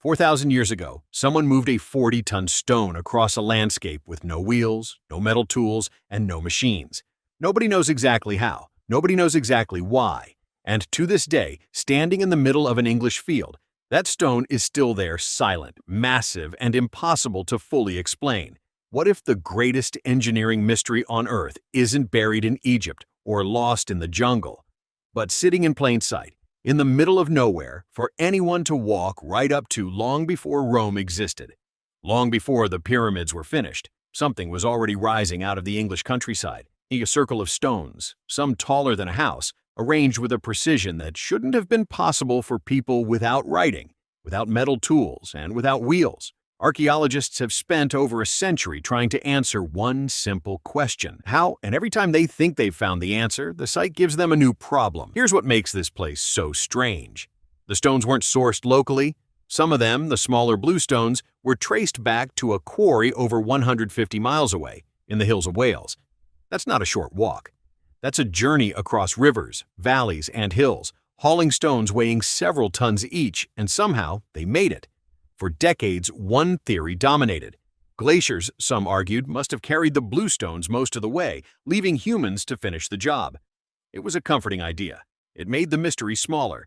4,000 years ago, someone moved a 40-ton stone across a landscape with no wheels, no metal tools, and no machines. Nobody knows exactly how. Nobody knows exactly why. And to this day, standing in the middle of an English field, that stone is still there, silent, massive, and impossible to fully explain. What if the greatest engineering mystery on Earth isn't buried in Egypt or lost in the jungle, but sitting in plain sight, in the middle of nowhere, for anyone to walk right up to long before Rome existed? Long before the pyramids were finished, something was already rising out of the English countryside, a circle of stones, some taller than a house, arranged with a precision that shouldn't have been possible for people without writing, without metal tools, and without wheels. Archaeologists have spent over a century trying to answer one simple question: how? And every time they think they've found the answer, the site gives them a new problem. Here's what makes this place so strange. The stones weren't sourced locally. Some of them, the smaller Bluestones, were traced back to a quarry over 150 miles away, in the hills of Wales. That's not a short walk. That's a journey across rivers, valleys, and hills, hauling stones weighing several tons each, and somehow they made it. For decades, one theory dominated. Glaciers, some argued, must have carried the Bluestones most of the way, leaving humans to finish the job. It was a comforting idea. It made the mystery smaller.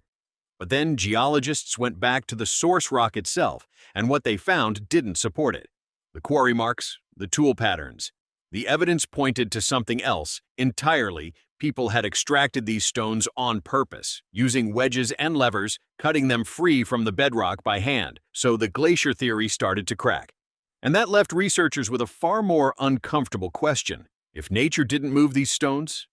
But then geologists went back to the source rock itself, and what they found didn't support it. The quarry marks, the tool patterns. The evidence pointed to something else entirely. People had extracted these stones on purpose, using wedges and levers, cutting them free from the bedrock by hand, so the glacier theory started to crack. And that left researchers with a far more uncomfortable question. If nature didn't move these stones,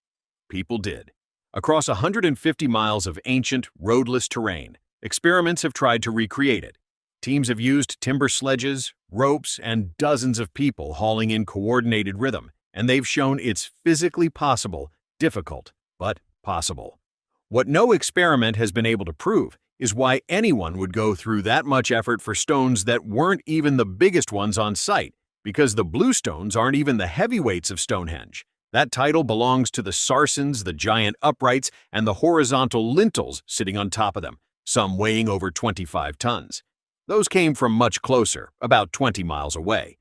people did. Across 150 miles of ancient, roadless terrain, experiments have tried to recreate it. Teams have used timber sledges, ropes, and dozens of people hauling in coordinated rhythm, and they've shown it's physically possible. Difficult, but possible. What no experiment has been able to prove is why anyone would go through that much effort for stones that weren't even the biggest ones on site, because the Bluestones aren't even the heavyweights of Stonehenge. That title belongs to the Sarsens, the giant uprights, and the horizontal lintels sitting on top of them, some weighing over 25 tons. Those came from much closer, about 20 miles away.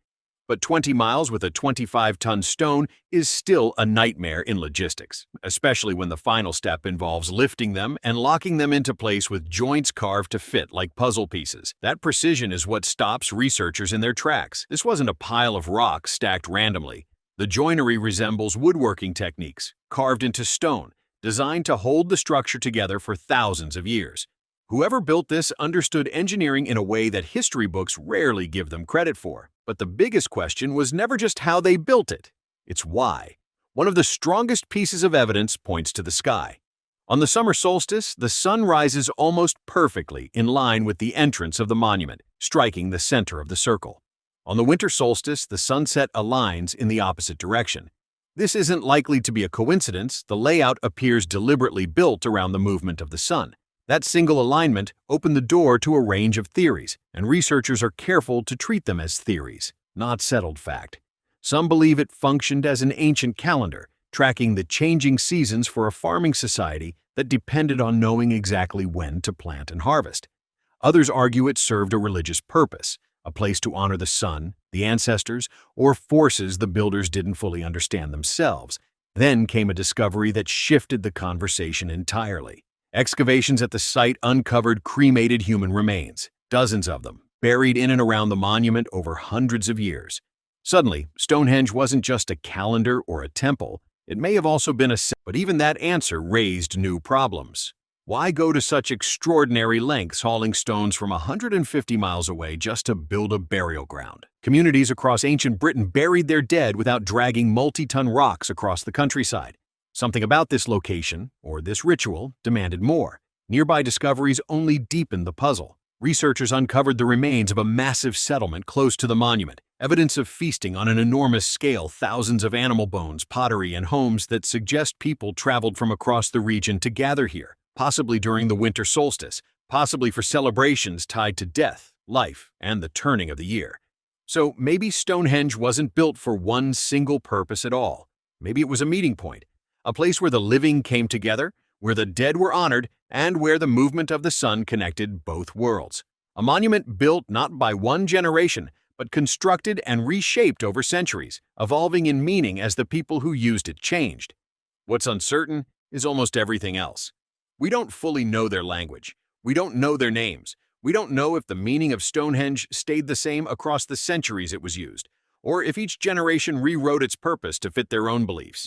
But 20 miles with a 25-ton stone is still a nightmare in logistics, especially when the final step involves lifting them and locking them into place with joints carved to fit like puzzle pieces. That precision is what stops researchers in their tracks. This wasn't a pile of rocks stacked randomly. The joinery resembles woodworking techniques, carved into stone, designed to hold the structure together for thousands of years. Whoever built this understood engineering in a way that history books rarely give them credit for. But the biggest question was never just how they built it. It's why. One of the strongest pieces of evidence points to the sky. On the summer solstice, the sun rises almost perfectly in line with the entrance of the monument, striking the center of the circle. On the winter solstice, the sunset aligns in the opposite direction. This isn't likely to be a coincidence. The layout appears deliberately built around the movement of the sun. That single alignment opened the door to a range of theories, and researchers are careful to treat them as theories, not settled fact. Some believe it functioned as an ancient calendar, tracking the changing seasons for a farming society that depended on knowing exactly when to plant and harvest. Others argue it served a religious purpose, a place to honor the sun, the ancestors, or forces the builders didn't fully understand themselves. Then came a discovery that shifted the conversation entirely. Excavations at the site uncovered cremated human remains, dozens of them, buried in and around the monument over hundreds of years. Suddenly, Stonehenge wasn't just a calendar or a temple. It may have also been but even that answer raised new problems. Why go to such extraordinary lengths hauling stones from 150 miles away just to build a burial ground? Communities across ancient Britain buried their dead without dragging multi-ton rocks across the countryside. Something about this location, or this ritual, demanded more. Nearby discoveries only deepened the puzzle. Researchers uncovered the remains of a massive settlement close to the monument, evidence of feasting on an enormous scale, thousands of animal bones, pottery, and homes that suggest people traveled from across the region to gather here, possibly during the winter solstice, possibly for celebrations tied to death, life, and the turning of the year. So maybe Stonehenge wasn't built for one single purpose at all. Maybe it was a meeting point. A place where the living came together, where the dead were honored, and where the movement of the sun connected both worlds. A monument built not by one generation, but constructed and reshaped over centuries, evolving in meaning as the people who used it changed. What's uncertain is almost everything else. We don't fully know their language. We don't know their names. We don't know if the meaning of Stonehenge stayed the same across the centuries it was used, or if each generation rewrote its purpose to fit their own beliefs.